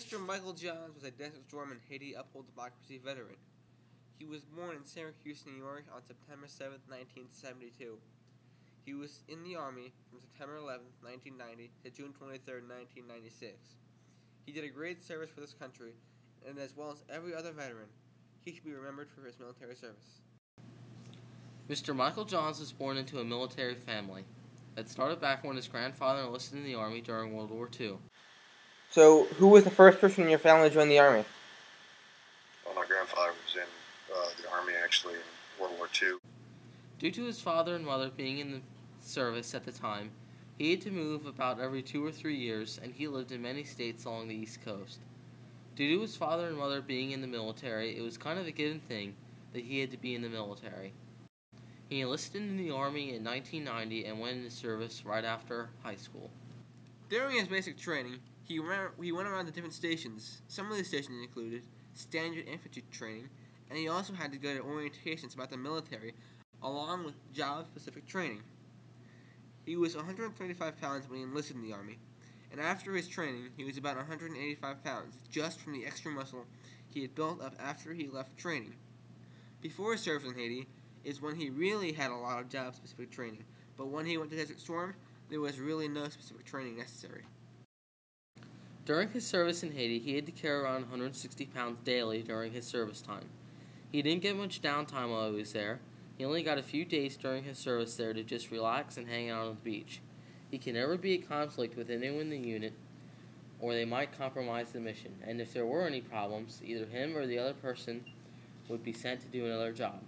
Mr. Michael Johns was a Desert Storm and Haiti Uphold Democracy veteran. He was born in Syracuse, New York on September 7, 1972. He was in the Army from September 11, 1990 to June 23, 1996. He did a great service for this country, and as well as every other veteran, he should be remembered for his military service. Mr. Michael Johns was born into a military family that started back when his grandfather enlisted in the Army during World War II. So, who was the first person in your family to join the Army? Well, my grandfather was in the Army actually in World War II. Due to his father and mother being in the service at the time, he had to move about every 2 or 3 years, and he lived in many states along the East Coast. Due to his father and mother being in the military, it was kind of a given thing that he had to be in the military. He enlisted in the Army in 1990 and went into service right after high school. During his basic training, he went around to different stations. Some of the stations included standard infantry training, and he also had to go to orientations about the military, along with job-specific training. He was 135 pounds when he enlisted in the Army, and after his training, he was about 185 pounds, just from the extra muscle he had built up after he left training. Before his service in Haiti is when he really had a lot of job-specific training, but when he went to Desert Storm, there was really no specific training necessary. During his service in Haiti, he had to carry around 160 pounds daily during his service time. He didn't get much downtime while he was there. He only got a few days during his service there to just relax and hang out on the beach. He can never be in conflict with anyone in the unit, or they might compromise the mission, and if there were any problems, either him or the other person would be sent to do another job.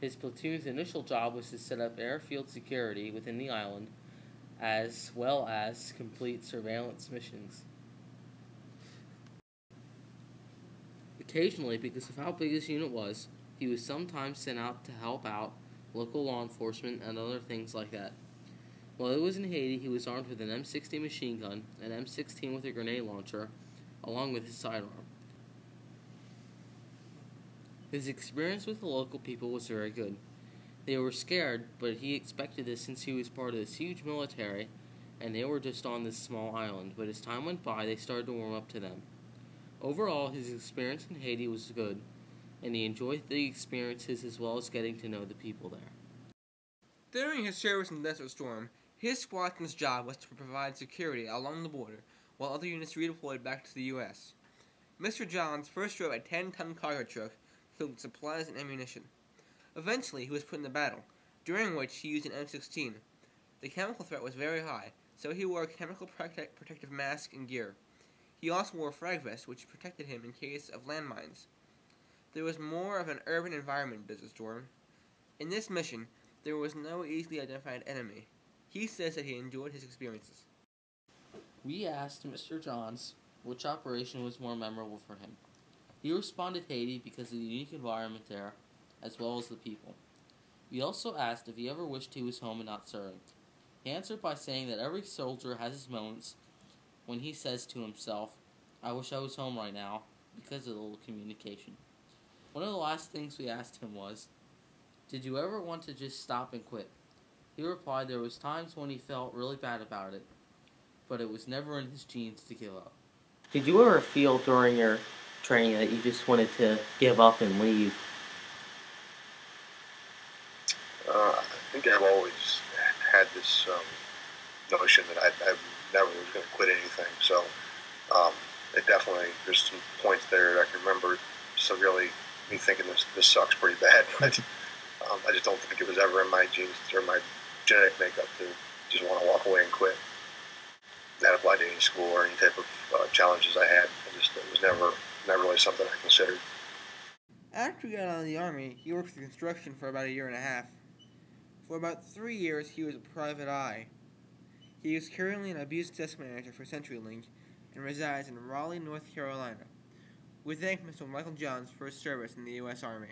His platoon's initial job was to set up airfield security within the island, as well as complete surveillance missions. Occasionally, because of how big his unit was, he was sometimes sent out to help out local law enforcement and other things like that. While he was in Haiti, he was armed with an M60 machine gun, an M16 with a grenade launcher, along with his sidearm. His experience with the local people was very good. They were scared, but he expected this since he was part of this huge military, and they were just on this small island. But as time went by, they started to warm up to them. Overall, his experience in Haiti was good, and he enjoyed the experiences as well as getting to know the people there. During his service in Desert Storm, his squadron's job was to provide security along the border while other units redeployed back to the U.S. Mr. Johns first drove a 10-ton cargo truck filled with supplies and ammunition. Eventually, he was put in the battle, during which he used an M16. The chemical threat was very high, so he wore a chemical protective mask and gear. He also wore a frag vest, which protected him in case of landmines. There was more of an urban environment in Desert Storm. In this mission, there was no easily identified enemy. He says that he enjoyed his experiences. We asked Mr. Johns which operation was more memorable for him. He responded Haiti because of the unique environment there, as well as the people. We also asked if he ever wished he was home and not serving. He answered by saying that every soldier has his moments when he says to himself, "I wish I was home right now," because of the little communication. One of the last things we asked him was, "Did you ever want to just stop and quit?" He replied there was times when he felt really bad about it, but it was never in his genes to give up. Did you ever feel during your training that you just wanted to give up and leave? I think I've always had this notion that I never was going to quit anything. So it definitely, there's some points there I can remember. So really, me thinking this sucks pretty bad, but I just don't think it was ever in my genes or my genetic makeup to just want to walk away and quit. That applied to any school or any type of challenges I had. It was never really something I considered. After he got out of the Army, he worked in construction for about a year and a half. For about 3 years, he was a private eye. He is currently an abuse desk manager for CenturyLink and resides in Raleigh, North Carolina. We thank Mr. Michael Johns for his service in the U.S. Army.